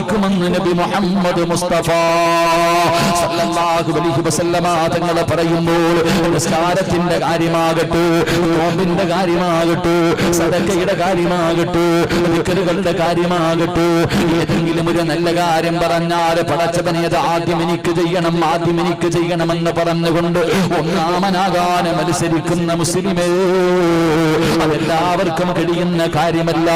വിജയിക്കുമെന്ന് നബി മുഹമ്മദ് മുസ്തഫ സല്ലല്ലാഹു അലൈഹി വസല്ലമ തങ്ങൾ പറയുമ്പോൾ നിസ്കാരത്തിന്റെ കാര്യമാകട്ടെ, നോമ്പിന്റെ കാര്യമാകട്ടെ, സദഖയുടെ കാര്യമാകട്ടെ, ദിക്റുകളുടെ കാര്യമാകട്ടെ, ഏതെങ്കിലും ഒരു നല്ല കാര്യം പറഞ്ഞാൽ പടച്ചവനെ അത് ആദ്യം എനിക്ക് ചെയ്യണമെന്ന് പറഞ്ഞുകൊണ്ട് ഒന്നാമനാകാൻ മത്സരിക്കുന്ന മുസ്ലിമേ, അതെല്ലാവർക്കും കഴിയുന്ന കാര്യമല്ല.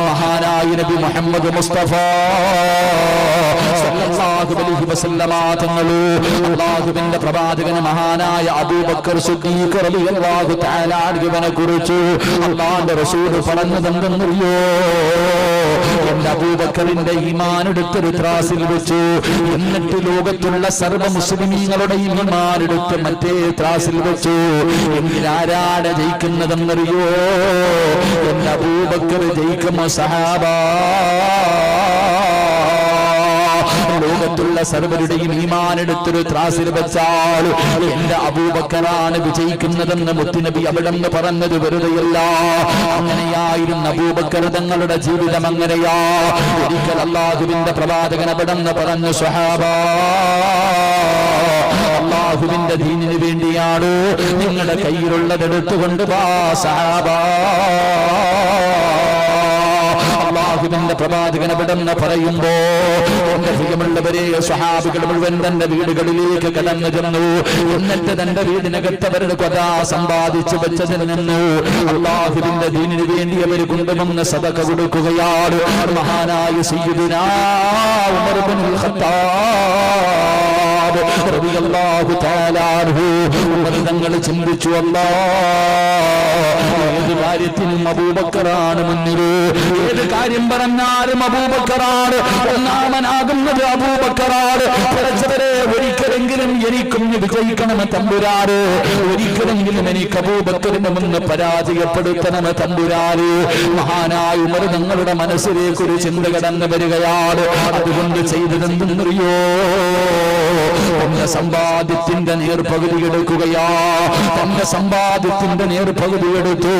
മഹാനായ നബി മുഹമ്മദ് മുസ്തഫ സല്ലല്ലാഹു അലൈഹി വസല്ലമ തങ്ങൾ അല്ലാഹുവിന്റെ പ്രവാചകൻ മഹാനായ അബൂബക്കർ സിദ്ദീഖ് റളിയല്ലാഹു തആല അൻഹുവിനെ കുറിച്ച് അല്ലാഹുവിന്റെ റസൂൽ പറഞ്ഞതെന്തെന്നറിയോ? എന്റെ അബൂബക്കറിന്റെ ഈമാൻ എടുത്തൊരു ത്രാസിൽ വെച്ചു, എന്നിട്ട് ലോകത്തുള്ള സർവ്വ മുസ്ലിമീങ്ങളുടെ ഈമാൻ എടുത്ത് മറ്റേ ത്രാസിൽ വെച്ചു. എന്തിനാരാണ് ജയിക്കുന്നതെന്നറിയോ? എന്റെ അബൂബക്കർ ജയിക്കുമോ സഹാബ? ലോകത്തുള്ള സർവരുടെയും ഈമാൻ എടുത്തൊരു ത്രാസിൽ വെച്ചാൽ എന്റെ അബൂബക്കറാണ് വിജയിക്കുന്നതെന്ന് മുത്തുനബി അവിടെന്ന് പറഞ്ഞത് വെറുതെയല്ല. അങ്ങനെയായിരുന്നു അബൂബക്കർ തങ്ങളുടെ ജീവിതം. അങ്ങനെയാ ഒരിക്കൽ അല്ലാഹുവിന്റെ പ്രവാചകൻ അവിടെന്ന് പറഞ്ഞു, സ്വഹാബാ, അല്ലാഹുവിന്റെ ദീനിന് വേണ്ടിയാണ് നിങ്ങളുടെ കയ്യിലുള്ളത് എടുത്തുകൊണ്ട് വാ സഹാബാ. അല്ലാഹുവിന്റെ പ്രവാചകൻ അവിടെന്ന് പറയുമ്പോ എന്റെ പ്രിയമുള്ളവരെ, സ്വഹാബികൾ മുഴുവൻ തന്റെ വീടുകളിലേക്ക് കടന്നു ചെന്നു. എന്നിട്ട് തന്റെ വീടിനകത്ത് അവരുടെ കൊല സമ്പാദിച്ചു വെച്ചതിൽ നിന്ന് അല്ലാഹുവിന്റെ ദീനിന് വേണ്ടി അവർ കൊണ്ടുവന്ന് സദഖ കൊടുക്കുകയാണ്. മഹാനായ സയ്യിദുനാ ഉമർ ഇബ്നുൽ ഖത്താബ് റളിയല്ലാഹു തആല അൻഹു തങ്ങൾ ചിന്തിച്ചു, ഏത് കാര്യത്തിനും അബൂബക്കറാണ് മുന്നിൽ, ഏത് കാര്യം പറഞ്ഞാലും അബൂബക്കറാണ് ഒന്നാമനാകുന്നത്, അബൂബക്കറാണ്. പഠിച്ചവരെ, ഒരിക്കലെങ്കിലും എനിക്കും വിജയിക്കണമെന്ന് തമ്പുരാന്, ഒരിക്കലെങ്കിലും എനിക്ക് അബൂബക്കറിന് മുന്ന് പരാജയപ്പെടുത്തണമെന്ന് തമ്പുരാന്. മഹാനായ ഉമർ തങ്ങളുടെ മനസ്സിലേക്ക് ഒരു ചിന്ത കടന്നു വരികയാണ്. അതുകൊണ്ട് ചെയ്തതെന്തെന്നറിയോ? തന്റെ സമ്പാദ്യത്തിന്റെ നേർപകുതി എടുക്കുകയാ. തന്റെ സമ്പാദ്യത്തിന്റെ നേർപകുതി എടുത്തു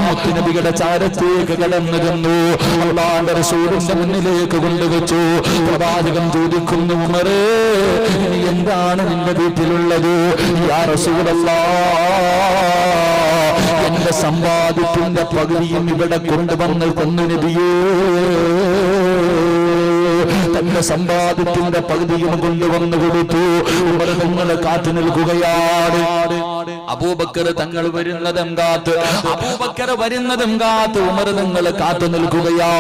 മുത്തുനബിയുടെ ചാരത്തേക്ക് കടന്നു ചെന്നു. അല്ലാഹുവിന്റെ റസൂലിന്റെ മുന്നിലേക്ക് കൊണ്ടുവച്ചു. പ്രവാചകൻ ചോദിക്കുന്നു, ഉമറേ, ഇനി എന്താണ് നിന്റെ വീട്ടിലുള്ളത്? യാ റസൂലല്ലാഹ്, എന്റെ സമ്പാദ്യത്തിന്റെ പകുതിയും ഇവിടെ കൊണ്ടുവന്ന് തന്നു നബിയേ. തന്റെ സമ്പാദ്യത്തിന്റെ പകുതിയും കൊണ്ടുവന്നു കൊടുത്തു. ഉമർ തങ്ങളെ കാത്തു നിൽക്കുകയാണ്. അബൂബക്കർ തങ്ങൾ വരുന്നതും കാത്ത് ഉമർ തങ്ങളെ കാത്തു നിൽക്കുകയാ.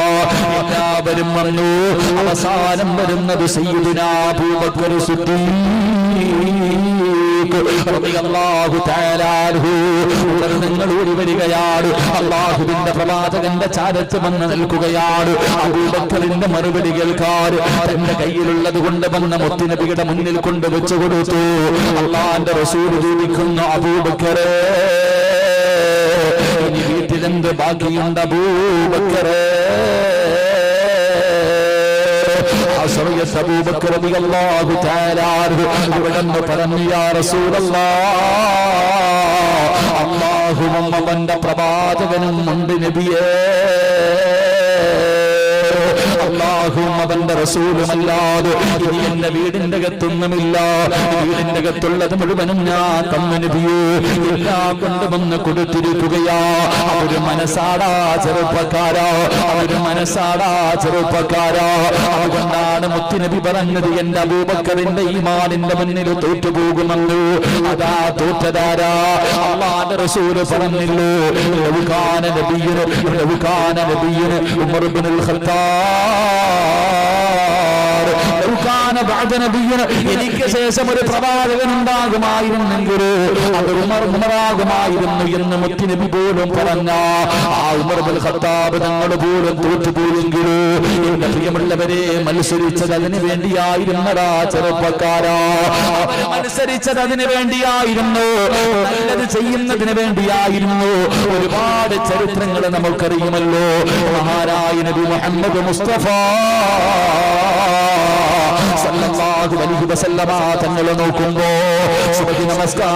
എല്ലാവരും വന്നു. അവസാനം വരുന്നത് സയ്യിദുനാ അബൂബക്കർ സിദ്ദീഖ് റളിയല്ലാഹു തആല അൻഹു. നിങ്ങൾ ഓടി വരികയാണ്. അല്ലാഹുവിന്റെ പ്രവാചകന്റെ ചാരത്ത് വന്ന് നിൽക്കുകയാണ്. അബൂബക്കറിന്റെ മറുപടി കേൾക്കാൻ തന്റെ കയ്യിലുള്ളത് കൊണ്ട് വന്ന മുത്തുനബിയുടെ മുന്നിൽ കൊണ്ട് വെച്ചു കൊടുത്തു. അല്ലാഹുവിന്റെ റസൂൽ ചോദിക്കുന്നു, അബൂബക്കറേ, ഇനി വീട്ടിലെന്ത് ബാക്കിയുണ്ട് അബൂബക്കറേ? അബൂബക്കർ റളിയല്ലാഹു തആല അൻഹു അവിടെന്ന് പറഞ്ഞു, യാ റസൂലല്ലാഹ്, അല്ലാഹുവും അവന്റെ പ്രവാചകനും ഉണ്ട് നബിയേ. അല്ലാഹുവും അവന്റെ റസൂലുമല്ലാതെ ഇനി എന്റെ വീടിന്റെ അകത്തൊന്നുമില്ല. വീടിന്റെ അകത്തുള്ളത് മുഴുവനും ഞാൻ തന്നു നബിയേ. എല്ലാം കൊണ്ടുവന്ന് കൊടുത്തിരിക്കുകയാ. അവര് മനസ്സാടാ ചെറുപ്പക്കാരാ, അതുകൊണ്ടാണ് മുത്തുനബി പറഞ്ഞത്, എന്റെ അബൂബക്കറിന്റെ ഈമാനിന്റെ മുന്നിൽ തോറ്റുപോകുമെന്ന്. അതാ തോറ്റതാരാ? അല്ലാഹുവിന്റെ റസൂൽ പറഞ്ഞില്ലേ, ലൗകാന നബിയ്യുന ഉമർ ഇബ്നുൽ ഖത്താബ്, ലൗകാന ബഅദ നബിയ്യുന, എനിക്ക് ശേഷം ഒരു പ്രവാചകൻ ഉണ്ടാകുമായിരുന്നെങ്കിൽ അത് ഉമറാകുമായിരുന്നു എന്ന് മുത്തുനബി പോലും പറഞ്ഞ ആ ഉമർ ഇബ്നുൽ ഖത്താബ് തങ്ങൾ പോലും തോറ്റുപോയെങ്കിൽ എന്റെ പ്രിയമുള്ളവരെ, മത്സരിച്ചത് അതിനു വേണ്ടിയായിരുന്നടാ ചെറുപ്പക്കാരാ. അവര് മത്സരിച്ചത് അതിനു വേണ്ടിയായിരുന്നു, നല്ലത് ചെയ്യുന്നതിന് വേണ്ടിയായിരുന്നു. ഒരുപാട് ചരിത്രങ്ങൾ നമുക്കറിയുമല്ലോ. മഹാനായ നബി മുഹമ്മദ് മുസ്തഫ സല്ലല്ലാഹു അലൈഹി വസല്ലമ തങ്ങൾ നോക്കുമ്പോ സുബഹി നമസ്കാരം